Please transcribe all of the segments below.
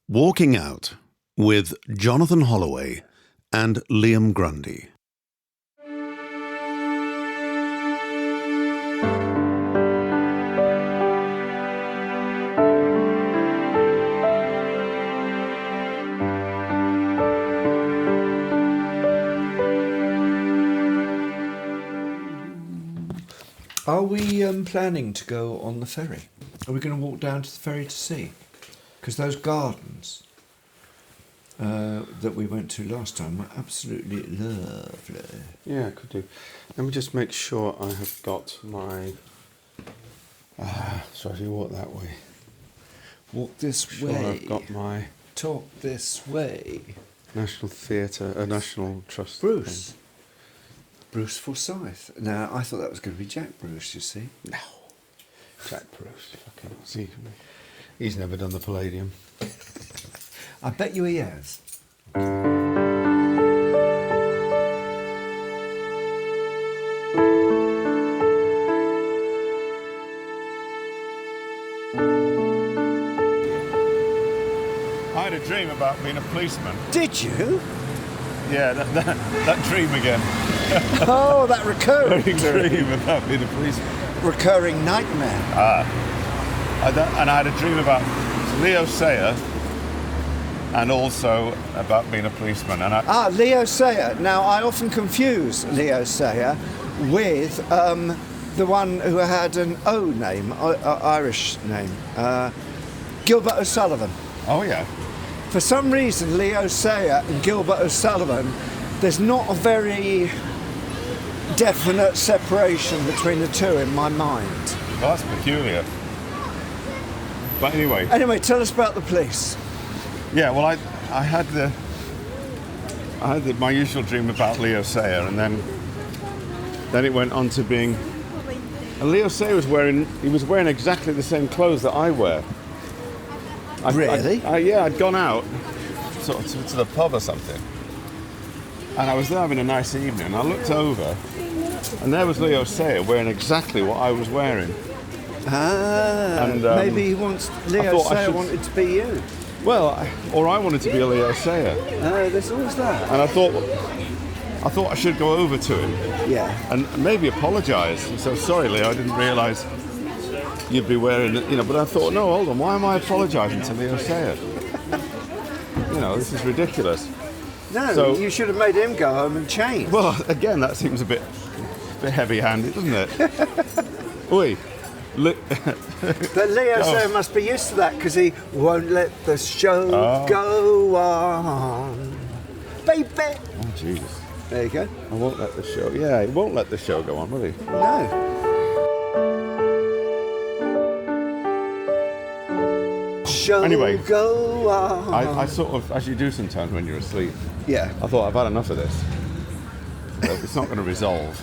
Walking Out with Jonathan Holloway and Liam Grundy. Are we planning to go on the ferry? Are we going to walk down to the ferry to see? Because those gardens that we went to last time were absolutely lovely. Yeah, could do. Let me just make sure I have got my... so if you walk that way. Walk this Sure, way. I've got my Talk this way. National Theatre, National Trust. Bruce. Bruce Forsyth. Now, I thought that was going to be Jack Bruce, you see. No. Jack Bruce. Fucking see. He's never done the Palladium. I bet you he has. I had a dream about being a policeman. Did you? Yeah, that dream again. Oh, that recurring Dream about being a policeman. recurring nightmare. And I had a dream about Leo Sayer and also about being a policeman. And Leo Sayer. Now, I often confuse Leo Sayer with the one who had an O name, Irish name, Gilbert O'Sullivan. oh yeah. For some reason, Leo Sayer and Gilbert O'Sullivan, there's not a very definite separation between the two in my mind. Well, that's peculiar. But anyway. Anyway, tell us about the police. Yeah, well, I had my usual dream about Leo Sayer, and then it went on to being. And Leo Sayer was wearing exactly the same clothes that I wear. Really? I'd gone out sort of to the pub or something, and I was there having a nice evening. And I looked over, and there was Leo Sayer wearing exactly what I was wearing. And, maybe Leo Sayer wanted to be you. Well, I wanted to be a Leo Sayer. There's always that. And I thought I should go over to him. Yeah. And maybe apologise. So sorry, Leo, I didn't realise you'd be wearing it, But I thought, no, hold on, why am I apologising to Leo Sayer? This is ridiculous. No, So- you should have made him go home and change. Well, again, that seems a bit heavy-handed, doesn't it? Oi. But Leo Sayer must be used to that because he won't let the show go on. Baby! Oh, Jesus. There you go. I won't let the show... Yeah, he won't let the show go on, will he? No. Show Anyway, go on. I sort of, as you do sometimes when you're asleep, Yeah. I thought, I've had enough of this. It's not going to resolve.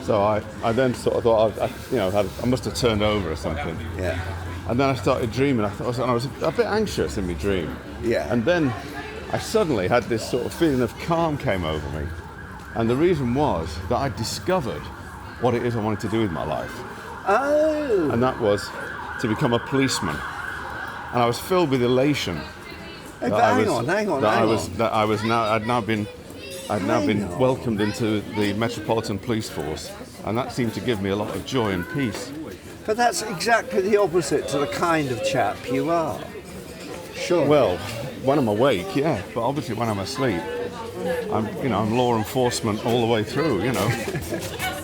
So I then sort of thought, I must have turned over or something. Yeah. And then I started dreaming. I was a bit anxious in my dream. Yeah. And then I suddenly had this sort of feeling of calm came over me. And the reason was that I discovered what it is I wanted to do with my life. Oh. And that was to become a policeman. And I was filled with elation. Hey, but hang on. I'd now been welcomed into the Metropolitan Police Force, and that seemed to give me a lot of joy and peace. But that's exactly the opposite to the kind of chap you are. Sure. Well, when I'm awake, yeah, but obviously when I'm asleep, I'm law enforcement all the way through,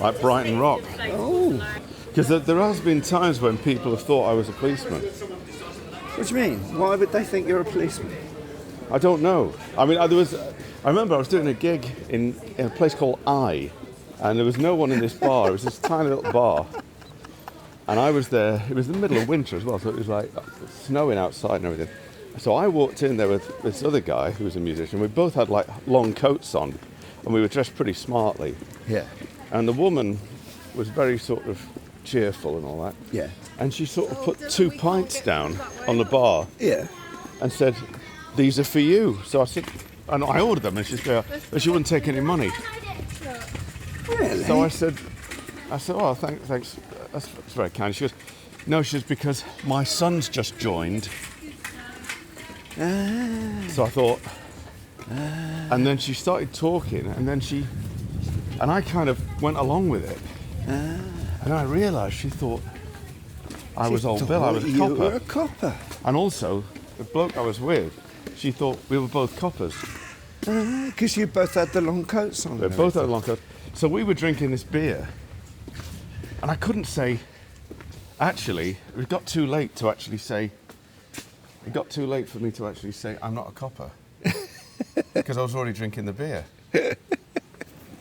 like Brighton Rock. Oh. Because there has been times when people have thought I was a policeman. What do you mean? Why would they think you're a policeman? I don't know. I mean, I remember I was doing a gig in a place called I, and there was no one in this bar. It was this tiny little bar. And I was there, it was the middle of winter as well, so it was like snowing outside and everything. So I walked in there with this other guy who was a musician. We both had like long coats on, and we were dressed pretty smartly. Yeah. And the woman was very sort of cheerful and all that. Yeah. And she sort of put 2 pints down on the bar. Yeah. And said, "These are for you." So I said, and I ordered them, and she said, but she wouldn't take any money. Really? So I said, "Oh, thanks, that's very kind." She goes, "No," she says, "because my son's just joined." So I thought, and then she started talking, and I kind of went along with it. And I realised she thought I was old Bill, I was a You copper. were a copper. And also, the bloke I was with, she thought we were both coppers. Because you both had the long coats on. We both had long coats. So we were drinking this beer, and I couldn't say, actually, it got too late to actually say, it got too late for me to actually say, I'm not a copper. Because I was already drinking the beer.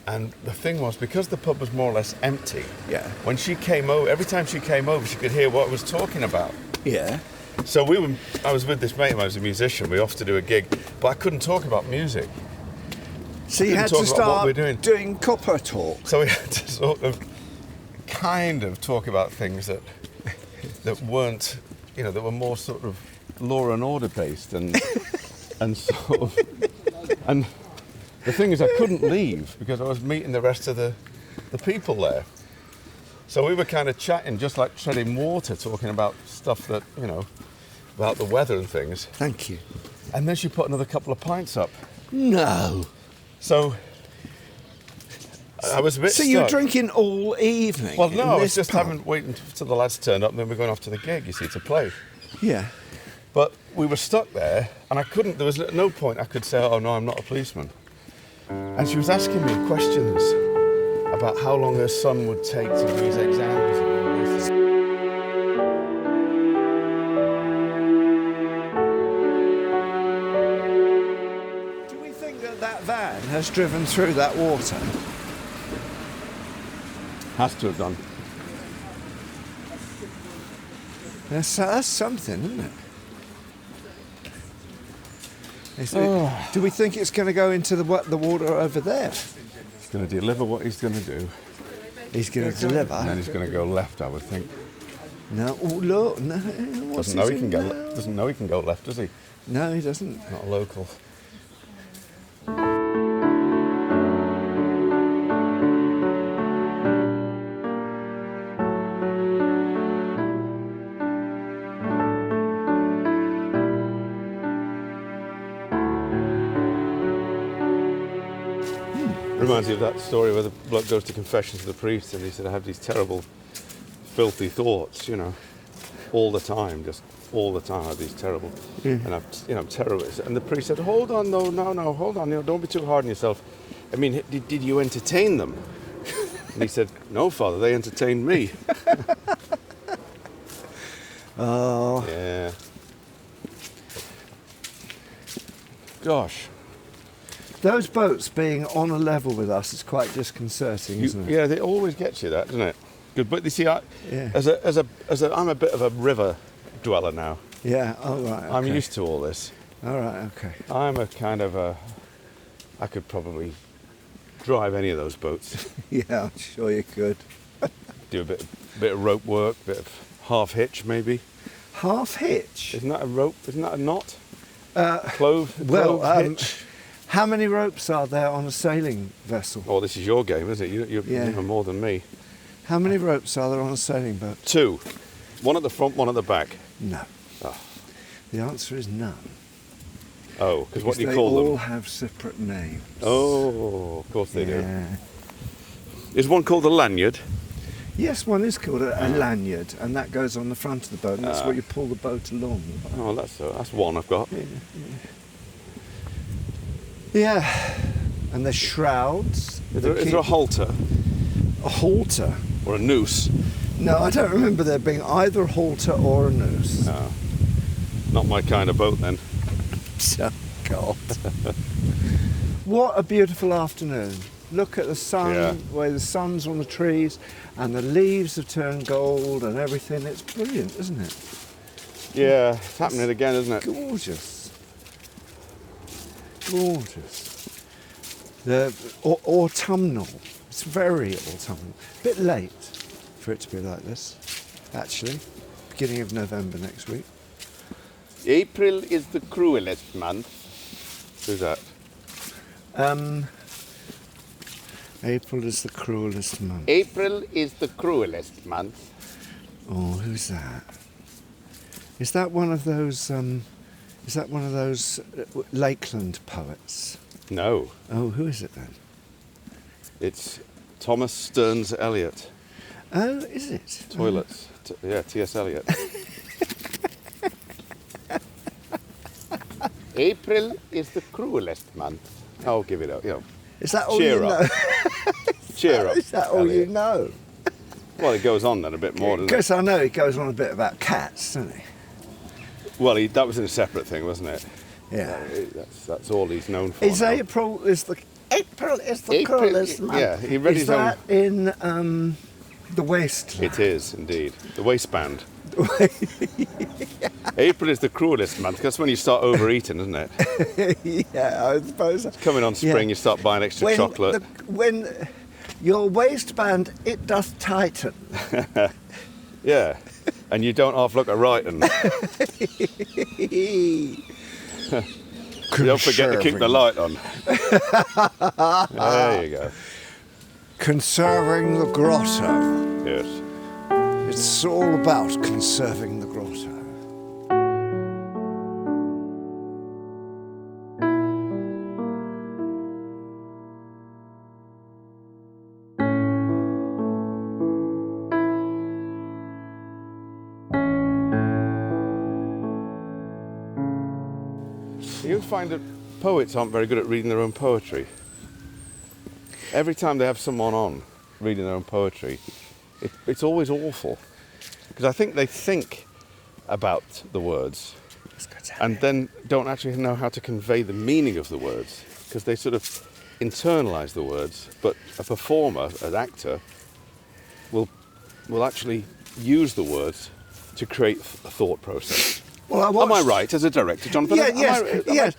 And the thing was, because the pub was more or less empty, Yeah. when she came over, every time she came over, she could hear what I was talking about. Yeah. So I was with this mate of mine, who was a musician, we were off to do a gig, but I couldn't talk about music. So you had talk to about what start we're doing copper talk. So we had to sort of, kind of talk about things that weren't, that were more sort of law and order based and sort of, and the thing is I couldn't leave because I was meeting the rest of the people there. So we were kind of chatting, just like treading water, talking about stuff that, about the weather and things. Thank you. And then she put another couple of pints up. No. So I was a bit So you were stuck. drinking all evening? Well, no, in I was this just pub? waiting till the lads turned up, and then we're going off to the gig, you see, to play. Yeah. But we were stuck there, and there was no point I could say, oh no, I'm not a policeman. And she was asking me questions about how long her son would take to do his exams. And all this. Do we think that van has driven through that water? Has to have done. That's something, isn't it? Do we think it's going to go into the water over there? He's going to deliver what he's going to do, He's going to deliver. and then he's going to go left, I would think. No, oh, look, no. What's Doesn't know he he can doing go. now? Doesn't know he can go left, does he? No, he doesn't. Not a local. Reminds you of that story where the bloke goes to confession to the priest and he said, I have these terrible, filthy thoughts, all the time, just all the time I have these terrible, and I'm terrible. And the priest said, hold on, no, hold on, don't be too hard on yourself. I mean, did you entertain them? And he said, no, Father, they entertained me. Oh. Yeah. Gosh. Those boats being on a level with us is quite disconcerting, isn't it? Yeah, they always get you that, doesn't it? Good, but you see, Yeah. I'm a bit of a river dweller now. Yeah, all right. Okay. I'm used to all this. All right, okay. I'm a kind of I could probably drive any of those boats. Yeah, I'm sure you could. Do a bit of rope work, bit of half hitch maybe. Half hitch? Isn't that a rope? Isn't that a knot? Clove hitch. How many ropes are there on a sailing vessel? Oh, this is your game, isn't it? You Yeah. know more than me. How many ropes are there on a sailing boat? 2. One at the front, one at the back. No. Oh. The answer is none. Oh, because what do you they call all them? have separate names. Oh, of course they do. Yeah. Is one called the lanyard? Yes, one is called a lanyard, and that goes on the front of the boat, and that's what you pull the boat along. Oh, that's one I've got. Yeah. And the shrouds. Is there a halter a halter? or a noose? No, I don't remember there being either a halter or a noose. No. Not my kind of boat then. Oh, God. What a beautiful afternoon. Look at the sun, Yeah. where the sun's on the trees, and the leaves have turned gold and everything. It's brilliant, isn't it? Yeah, it's happening again, isn't it? Gorgeous. Gorgeous. The autumnal. It's very autumnal. A bit late for it to be like this, actually. Beginning of November next week. April is the cruelest month. Who's that? April is the cruelest month. April is the cruelest month. Oh, who's that? Is that one of those Is that one of those Lakeland poets? No, Oh, who is it then? it's Thomas Stearns Elliot. Oh, is it? Toilets. T.S. Eliot. April is the cruelest month. I'll give it up. Is that all Cheer you up. know? Cheer up. Is that all you Elliot. know? Well, it goes on then a bit more, doesn't it? Because I know he goes on a bit about cats, doesn't he? Well, that was in a separate thing, wasn't it? Yeah. That's all he's known for. Is now. April is the April, cruelest month? yeah, he read is his own- that in the wasteland? It is indeed the waistband. April is the cruelest month. 'Cause that's when you start overeating, isn't it? Yeah, I suppose. Coming on spring, you start buying extra chocolate. When your waistband it doth tighten. Yeah, and you don't half look a right, and you don't forget to keep the light on. There you go. Conserving the grotto. Yes. It's all about conserving the grotto. You find that poets aren't very good at reading their own poetry. Every time they have someone on reading their own poetry, it's always awful. Because I think they think about the words and then don't actually know how to convey the meaning of the words, because they sort of internalise the words. But a performer, an actor, will actually use the words to create a thought process. Well, Am I right as a director, Jonathan? Yeah,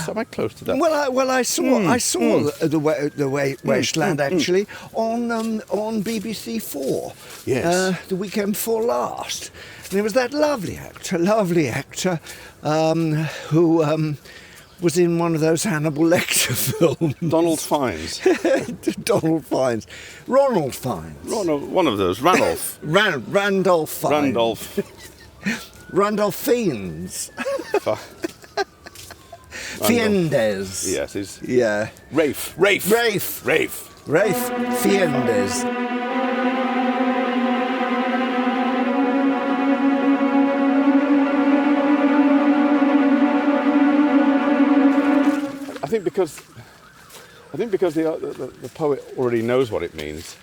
Am I close to that? Well, I saw the Wasteland actually on BBC Four. Yes. The weekend before last, and it was that lovely actor, who was in one of those Hannibal Lecter films. Donald Fiennes. Donald Fiennes, Ronald Fiennes, One of those. Rannulph. Randolph Fiennes. Randolph. Fiennes. Fiennes. Yes, he's Yeah. Rafe. Rafe Fiennes. I think because the poet already knows what it means.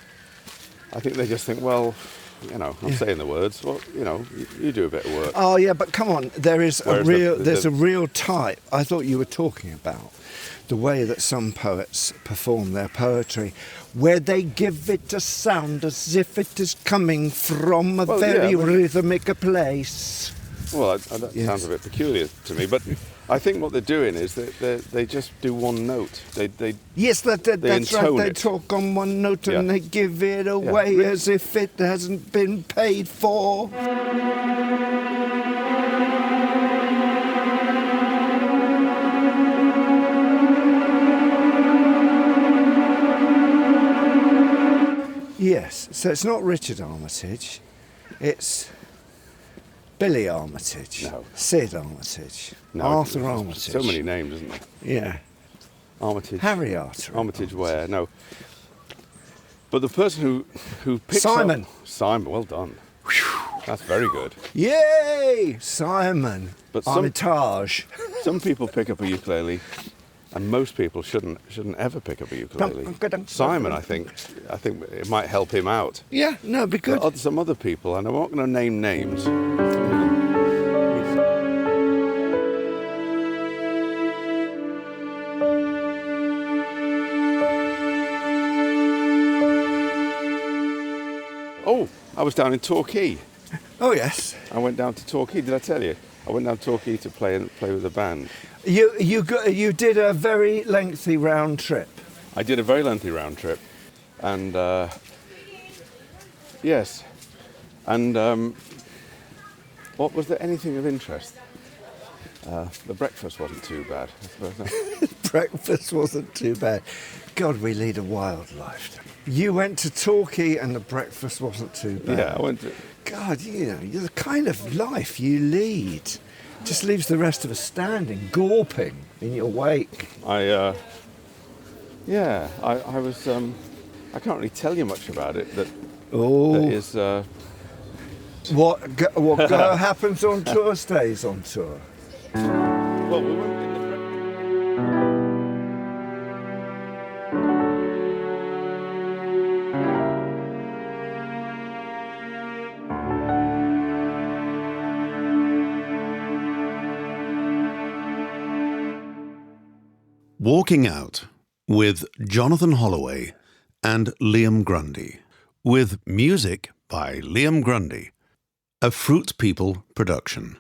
I think they just think, well, I'm saying the words. Well, you do a bit of work. Oh yeah, but come on, there's Whereas a real type. I thought you were talking about the way that some poets perform their poetry, where they give it a sound as if it is coming from a rhythmic place. Well, that sounds a bit peculiar to me, but I think what they're doing is they just do one note. Yes, that's right. intone They it. talk on one note and Yeah. they give it away as if it hasn't been paid for. Yes, so it's not Richard Armitage, it's Billy Armitage, No. Sid Armitage, No, Arthur there's Armitage. So many names, isn't there? Yeah, Armitage. Harry Arthur. Armitage Ware. No. But the person who picks Simon. up... Simon, well done. That's very good. Yay! Simon. But Armitage. Some people pick up a ukulele, and most people shouldn't ever pick up a ukulele. Simon, I think it might help him out. Yeah, no, it'd be good. But some other people, and I'm not going to name names. Oh, I was down in Torquay. Oh yes. I went down to Torquay. Did I tell you? I went down to Torquay to play with the band. You did a very lengthy round trip. I did a very lengthy round trip, and yes, and what was there anything of interest? The breakfast wasn't too bad. Breakfast wasn't too bad. God, we lead a wild life. You went to Torquay and the breakfast wasn't too bad. Yeah, I went to. God, the kind of life you lead. Just leaves the rest of us standing, gawping in your wake. I was. I can't really tell you much about it. That is. What happens on tour stays on tour. Well, we went in the. Walking Out with Jonathan Holloway and Liam Grundy, with music by Liam Grundy, a Fruit People production.